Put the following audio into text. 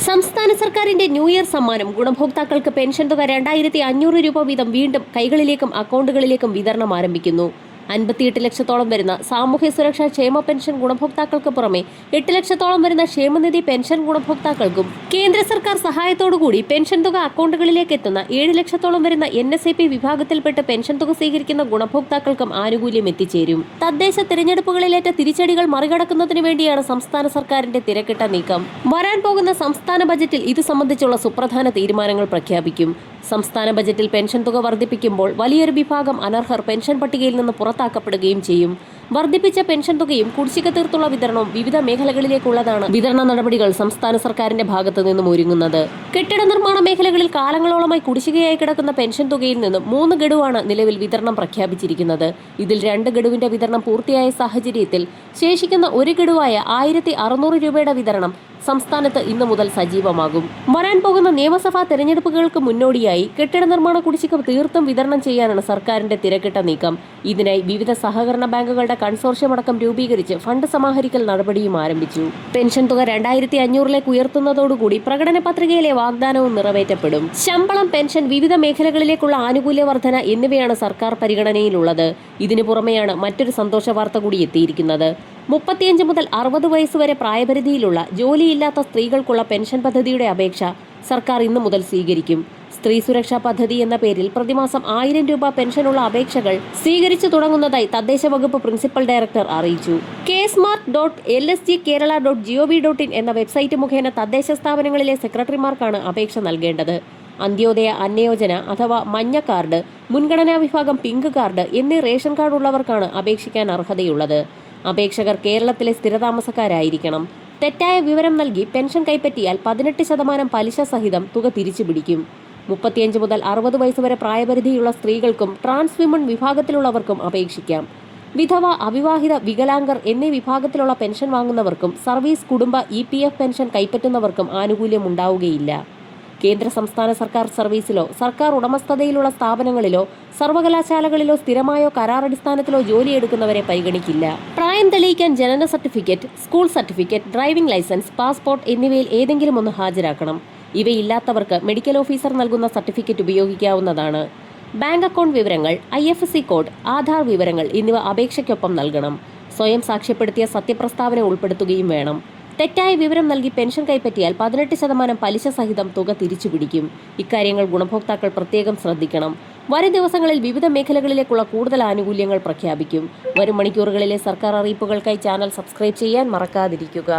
സംസ്ഥാന സർക്കാരിന്റെ new year സമ്മാനം ഗുണഭോക്താക്കൾക്ക് പെൻഷൻ തുക 2500 രൂപ വീതം വീണ്ടും കൈകളിലേക്കും അക്കൗണ്ടുകളിലേക്കും വിതരണം ആരംഭിക്കുന്നു. 58 ലക്ഷത്തോളം വരുന്ന സാമൂഹ്യ സുരക്ഷാ ക്ഷേമ പെൻഷൻ ഗുണഭോക്താക്കൾക്ക് പുറമെ 8 ലക്ഷത്തോളം വരുന്ന ക്ഷേമനിധി പെൻഷൻ ഗുണഭോക്താക്കൾക്കും കേന്ദ്ര സർക്കാർ സഹായത്തോടുകൂടി പെൻഷൻ തുക അക്കൗണ്ടുകളിലേക്ക് എത്തുന്ന 7 ലക്ഷത്തോളം വരുന്ന NSAP വിഭാഗത്തിൽപ്പെട്ട് പെൻഷൻ തുക സ്വീകരിക്കുന്ന ഗുണഭോക്താക്കൾക്കും ആനുകൂല്യം എത്തിച്ചേരും. തദ്ദേശ തിരഞ്ഞെടുപ്പുകളിലേറ്റ തിരിച്ചടികൾ മറികടക്കുന്നതിന് വേണ്ടിയാണ് സംസ്ഥാന സർക്കാരിന്റെ തിരക്കിട്ട നീക്കം. വരാൻ പോകുന്ന സംസ്ഥാന ബജറ്റിൽ ഇത് സംബന്ധിച്ചുള്ള സുപ്രധാന തീരുമാനങ്ങൾ പ്രഖ്യാപിക്കും. സംസ്ഥാന ബജറ്റിൽ പെൻഷൻ തുക വർദ്ധിപ്പിക്കുമ്പോൾ വലിയൊരു വിഭാഗം അനർഹർ പെൻഷൻ പട്ടികയിൽ നിന്ന് പുറത്താക്കപ്പെടുകയും ചെയ്യും. വർദ്ധിപ്പിച്ച പെൻഷൻ തുകയും കുടിശ്ശിക തീർത്തുള്ള വിതരണവും വിവിധ മേഖലകളിലേക്കുള്ളതാണ് വിതരണ നടപടികൾ സംസ്ഥാന സർക്കാരിന്റെ ഭാഗത്തു നിന്നും ഒരുങ്ങുന്നത്. കെട്ടിട നിർമ്മാണ മേഖലകളിൽ കാലങ്ങളോളമായി കുടിശ്ശികയായി കിടക്കുന്ന പെൻഷൻ തുകയിൽ നിന്നും 3 ഗഡുവാണ് നിലവിൽ വിതരണം പ്രഖ്യാപിച്ചിരിക്കുന്നത്. ഇതിൽ 2 ഗഡുവിന്റെ വിതരണം പൂർത്തിയായ സാഹചര്യത്തിൽ ശേഷിക്കുന്ന 1 ഗഡുവായ 1600 രൂപയുടെ വിതരണം സംസ്ഥാനത്ത് ഇന്നു മുതൽ സജീവമാകും. വരാൻ പോകുന്ന നിയമസഭാ തെരഞ്ഞെടുപ്പുകൾക്ക് മുന്നോടിയായി കെട്ടിട നിർമ്മാണ കുടിശ്ശിക തീർത്തും വിതരണം ചെയ്യാനാണ് സർക്കാരിന്റെ തിരക്കിട്ട നീക്കം. ഇതിനായി വിവിധ സഹകരണ ബാങ്കുകളുടെ കൺസോർഷ്യം അടക്കം രൂപീകരിച്ച് ഫണ്ട് സമാഹരിക്കൽ നടപടിയും ആരംഭിച്ചു. പെൻഷൻ തുക 2500 ഉയർത്തുന്നതോടുകൂടി പ്രകടന പത്രികയിലെ വാഗ്ദാനവും നിറവേറ്റപ്പെടും. ശമ്പളം, പെൻഷൻ, വിവിധ മേഖലകളിലേക്കുള്ള ആനുകൂല്യ വർധന എന്നിവയാണ് സർക്കാർ പരിഗണനയിലുള്ളത്. ഇതിനു പുറമെയാണ് മറ്റൊരു സന്തോഷ വാർത്ത കൂടി എത്തിയിരിക്കുന്നത്. 35 മുതൽ 60 വയസ്സ് വരെ പ്രായപരിധിയിലുള്ള ജോലിയില്ലാത്ത സ്ത്രീകൾക്കുള്ള പെൻഷൻ പദ്ധതിയുടെ അപേക്ഷ സർക്കാർ ഇന്നു മുതൽ സ്വീകരിക്കും. സ്ത്രീ സുരക്ഷാ പദ്ധതി എന്ന പേരിൽ പ്രതിമാസം 1000 രൂപ പെൻഷനുള്ള അപേക്ഷകൾ സ്വീകരിച്ചു തുടങ്ങുന്നതായി തദ്ദേശ വകുപ്പ് പ്രിൻസിപ്പൽ ഡയറക്ടർ അറിയിച്ചു. ksmart.lsgkerala.gov.in എന്ന വെബ്സൈറ്റ് മുഖേന തദ്ദേശ സ്ഥാപനങ്ങളിലെ സെക്രട്ടറിമാർക്കാണ് അപേക്ഷ നൽകേണ്ടത്. അന്ത്യോദയ അന്നയോജന അഥവാ മഞ്ഞ കാർഡ്, മുൻഗണനാ വിഭാഗം പിങ്ക് കാർഡ് എന്നീ റേഷൻ കാർഡ് ഉള്ളവർക്കാണ് അപേക്ഷിക്കാൻ അർഹതയുള്ളത്. അപേക്ഷകർ കേരളത്തിലെ സ്ഥിരതാമസക്കാരായിരിക്കണം. തെറ്റായ വിവരം നൽകി പെൻഷൻ കൈപ്പറ്റിയാൽ 18% പലിശ സഹിതം തുക തിരിച്ചുപിടിക്കും. 35 മുതൽ 60 വയസ്സ് വരെ പ്രായപരിധിയുള്ള സ്ത്രീകൾക്കും ട്രാൻസ് വിമൺ വിഭാഗത്തിലുള്ളവർക്കും അപേക്ഷിക്കാം. വിധവ, അവിവാഹിത, വികലാംഗർ എന്നീ വിഭാഗത്തിലുള്ള പെൻഷൻ വാങ്ങുന്നവർക്കും സർവീസ്, കുടുംബ, EPF പെൻഷൻ കൈപ്പറ്റുന്നവർക്കും ആനുകൂല്യം ഉണ്ടാവുകയില്ല. കേന്ദ്ര സംസ്ഥാന സർക്കാർ സർവീസിലോ സർക്കാർ ഉടമസ്ഥതയിലുള്ള സ്ഥാപനങ്ങളിലോ സർവകലാശാലകളിലോ സ്ഥിരമായോ കരാറടിസ്ഥാനത്തിലോ ജോലിയെടുക്കുന്നവരെ പരിഗണിക്കില്ല. പ്രായം തെളിയിക്കാൻ ജനന certificate, school certificate, driving licence, passport എന്നിവയിൽ ഏതെങ്കിലും ഒന്ന് ഹാജരാക്കണം. ഇവയില്ലാത്തവർക്ക് മെഡിക്കൽ ഓഫീസർ നൽകുന്ന സർട്ടിഫിക്കറ്റ് ഉപയോഗിക്കാവുന്നതാണ്. ബാങ്ക് അക്കൗണ്ട് വിവരങ്ങൾ, IFSC കോഡ്, ആധാർ വിവരങ്ങൾ എന്നിവ അപേക്ഷയ്ക്കൊപ്പം നൽകണം. സ്വയം സാക്ഷ്യപ്പെടുത്തിയ സത്യപ്രസ്താവന ഉൾപ്പെടുത്തുകയും വേണം. തെറ്റായ വിവരം നൽകി പെൻഷൻ കൈപ്പറ്റിയാൽ 18% പലിശ സഹിതം തുക തിരിച്ചുപിടിക്കും. ഇക്കാര്യങ്ങൾ ഗുണഭോക്താക്കൾ പ്രത്യേകം ശ്രദ്ധിക്കണം. വരും ദിവസങ്ങളിൽ വിവിധ മേഖലകളിലേക്കുള്ള കൂടുതൽ ആനുകൂല്യങ്ങൾ പ്രഖ്യാപിക്കും. വരും മണിക്കൂറുകളിലെ സർക്കാർ അറിയിപ്പുകൾക്കായി ചാനൽ സബ്സ്ക്രൈബ് ചെയ്യാൻ മറക്കാതിരിക്കുക.